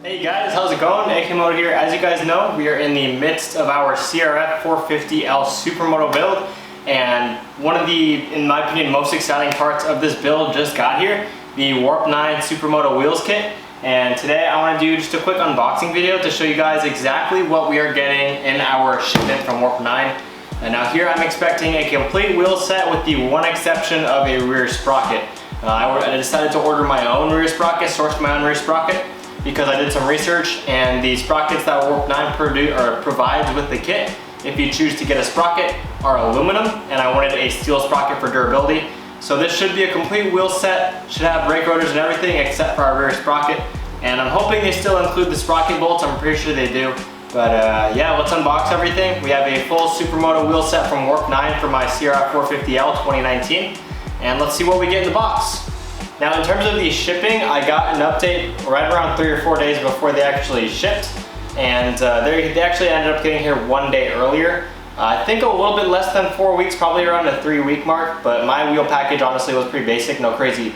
Hey guys, how's it going? Moto here. As you guys know, we are in the midst of our CRF450L Supermoto build, and one of the, in my opinion, most exciting parts of this build just got here, the Warp 9 Supermoto wheels kit. And today I want to do just a quick unboxing video to show you guys exactly what we are getting in our shipment from Warp 9. And now here I'm expecting a complete wheel set with the one exception of a rear sprocket. I decided to order my own rear sprocket, source my own rear sprocket, because I did some research, and the sprockets that Warp 9 provides with the kit, if you choose to get a sprocket, are aluminum, and I wanted a steel sprocket for durability. So this should be a complete wheel set, should have brake rotors and everything except for our rear sprocket, and I'm hoping they still include the sprocket bolts. I'm pretty sure they do. But yeah, let's unbox everything. We have a full Supermoto wheel set from Warp 9 for my CRF450L 2019, and let's see what we get in the box. Now, in terms of the shipping, I got an update right around 3 or 4 days before they actually shipped, and they actually ended up getting here 1 day earlier. I think a little bit less than 4 weeks, probably around the 3-week mark, but my wheel package honestly was pretty basic, no crazy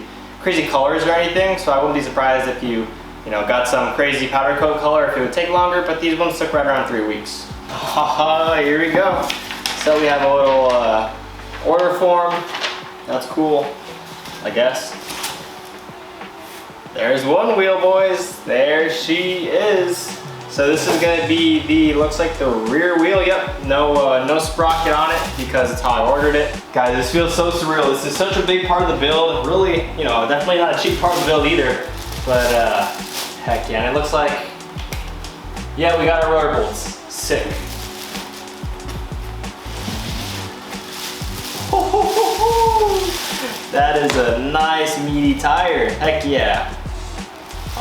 colors or anything, so I wouldn't be surprised if you got some crazy powder coat color if it would take longer, but these ones took right around 3 weeks. Here we go. So we have a little order form. That's cool, I guess. There's one wheel, boys. There she is. So this is gonna be the, looks like the rear wheel. Yep, no sprocket on it because it's how I ordered it. Guys, this feels so surreal. This is such a big part of the build. Really, definitely not a cheap part of the build either. But heck yeah, and it looks like, yeah, we got our rotor bolts. Sick. That is a nice meaty tire. Heck yeah.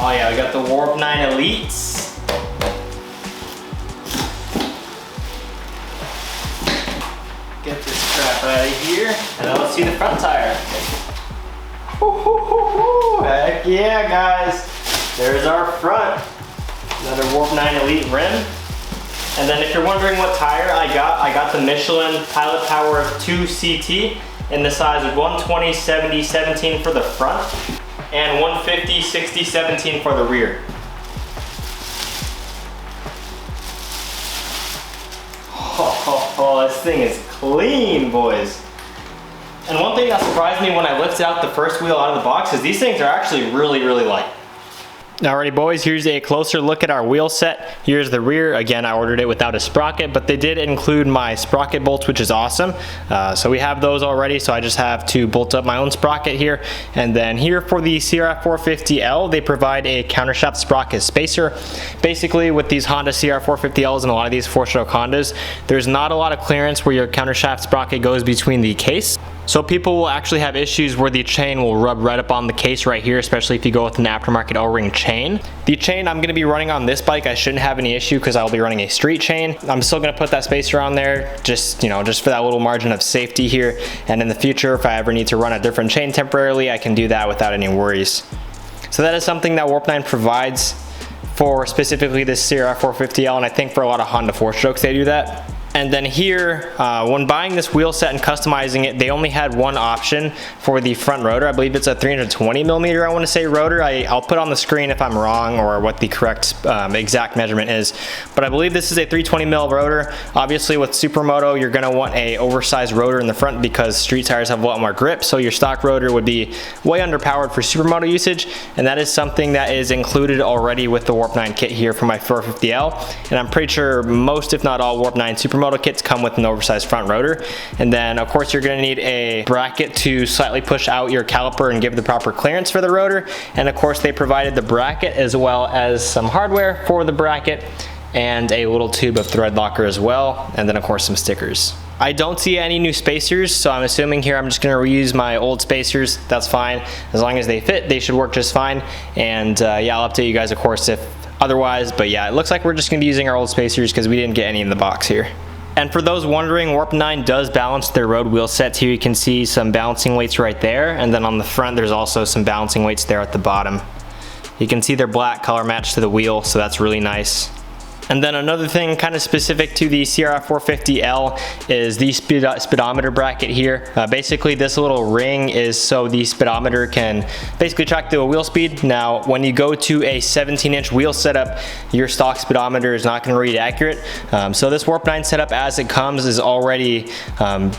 Oh yeah, we got the Warp 9 Elites. Get this crap out of here. And then let's see the front tire. Heck yeah, guys. There's our front. Another Warp 9 Elite rim. And then if you're wondering what tire I got the Michelin Pilot Power 2 CT in the size of 120, 70, 17 for the front, and 150, 60, 17 for the rear. Oh, this thing is clean, boys. And one thing that surprised me when I lifted out the first wheel out of the box is these things are actually really, really light. Alrighty boys, here's a closer look at our wheel set. Here's the rear. Again, I ordered it without a sprocket, but they did include my sprocket bolts, which is awesome. So we have those already, so I just have to bolt up my own sprocket here. And then here for the CRF450L, they provide a countershaft sprocket spacer. Basically, with these Honda CRF450Ls and a lot of these 4-stroke Hondas, there's not a lot of clearance where your countershaft sprocket goes between the case. So people will actually have issues where the chain will rub right up on the case right here, especially if you go with an aftermarket O-ring chain. The chain I'm gonna be running on this bike, I shouldn't have any issue because I'll be running a street chain. I'm still gonna put that spacer on there, just for that little margin of safety here. And in the future, if I ever need to run a different chain temporarily, I can do that without any worries. So that is something that Warp 9 provides for specifically this CRF450L, and I think for a lot of Honda 4-strokes they do that. And then here, when buying this wheel set and customizing it, they only had one option for the front rotor. I believe it's a 320 millimeter, I want to say, rotor. I'll put on the screen if I'm wrong or what the correct exact measurement is. But I believe this is a 320 mil rotor. Obviously with Supermoto, you're going to want a oversized rotor in the front because street tires have a lot more grip. So your stock rotor would be way underpowered for Supermoto usage. And that is something that is included already with the Warp 9 kit here for my 450L. And I'm pretty sure most, if not all, Warp 9 Supermoto kits come with an oversized front rotor. And then of course you're going to need a bracket to slightly push out your caliper and give the proper clearance for the rotor. And of course they provided the bracket as well as some hardware for the bracket and a little tube of thread locker as well, and then of course some stickers. I don't see any new spacers, so I'm assuming here I'm just going to reuse my old spacers. That's fine. As long as they fit, they should work just fine. And yeah, I'll update you guys of course if otherwise, but yeah, it looks like we're just going to be using our old spacers because we didn't get any in the box here. And for those wondering, Warp 9 does balance their road wheel sets. Here you can see some balancing weights right there, and then on the front there's also some balancing weights there at the bottom. You can see their black color match to the wheel, so that's really nice. And then another thing kind of specific to the CRF450L is the speedometer bracket here. Basically this little ring is so the speedometer can basically track the wheel speed. Now when you go to a 17-inch wheel setup, your stock speedometer is not going to read accurate. So this Warp 9 setup as it comes is already,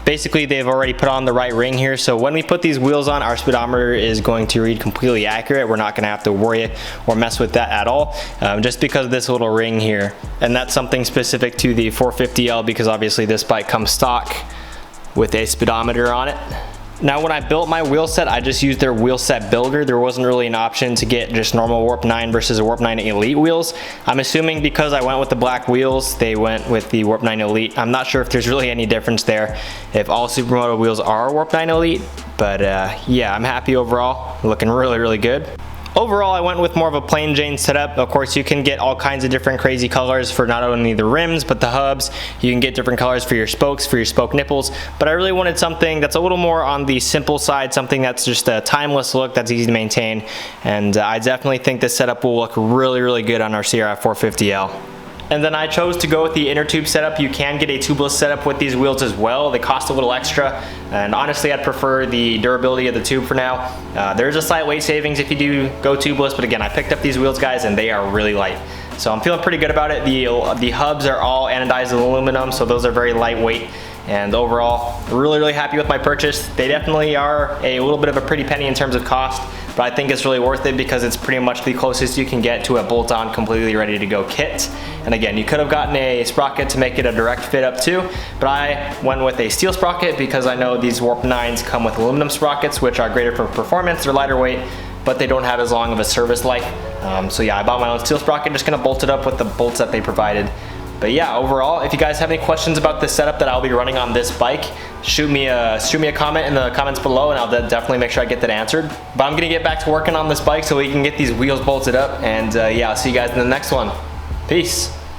basically they've already put on the right ring here. So when we put these wheels on, our speedometer is going to read completely accurate. We're not going to have to worry or mess with that at all, just because of this little ring here. And that's something specific to the 450L because obviously this bike comes stock with a speedometer on it. Now when I built my wheel set, I just used their wheel set builder. There wasn't really an option to get just normal Warp 9 versus a Warp 9 Elite wheels. I'm assuming because I went with the black wheels, they went with the Warp 9 Elite. I'm not sure if there's really any difference there, if all Supermoto wheels are Warp 9 Elite, but yeah, I'm happy overall. Looking really, really good. Overall, I went with more of a plain Jane setup. Of course, you can get all kinds of different crazy colors for not only the rims, but the hubs. You can get different colors for your spokes, for your spoke nipples. But I really wanted something that's a little more on the simple side, something that's just a timeless look that's easy to maintain. And I definitely think this setup will look really, really good on our CRF450L. And then I chose to go with the inner tube setup. You can get a tubeless setup with these wheels as well. They cost a little extra, and honestly I'd prefer the durability of the tube for now. There's a slight weight savings if you do go tubeless, but again, I picked up these wheels, guys, and they are really light. So I'm feeling pretty good about it. The hubs are all anodized aluminum, so those are very lightweight. And overall, really, really happy with my purchase. They definitely are a little bit of a pretty penny in terms of cost, but I think it's really worth it because it's pretty much the closest you can get to a bolt-on completely ready to go kit. And again, you could have gotten a sprocket to make it a direct fit up too, but I went with a steel sprocket because I know these Warp 9s come with aluminum sprockets, which are greater for performance. They're lighter weight, but they don't have as long of a service life. So yeah, I bought my own steel sprocket, just gonna bolt it up with the bolts that they provided. But yeah, overall, if you guys have any questions about this setup that I'll be running on this bike, shoot me a comment in the comments below, and I'll definitely make sure I get that answered. But I'm gonna get back to working on this bike so we can get these wheels bolted up, and yeah, I'll see you guys in the next one. Peace.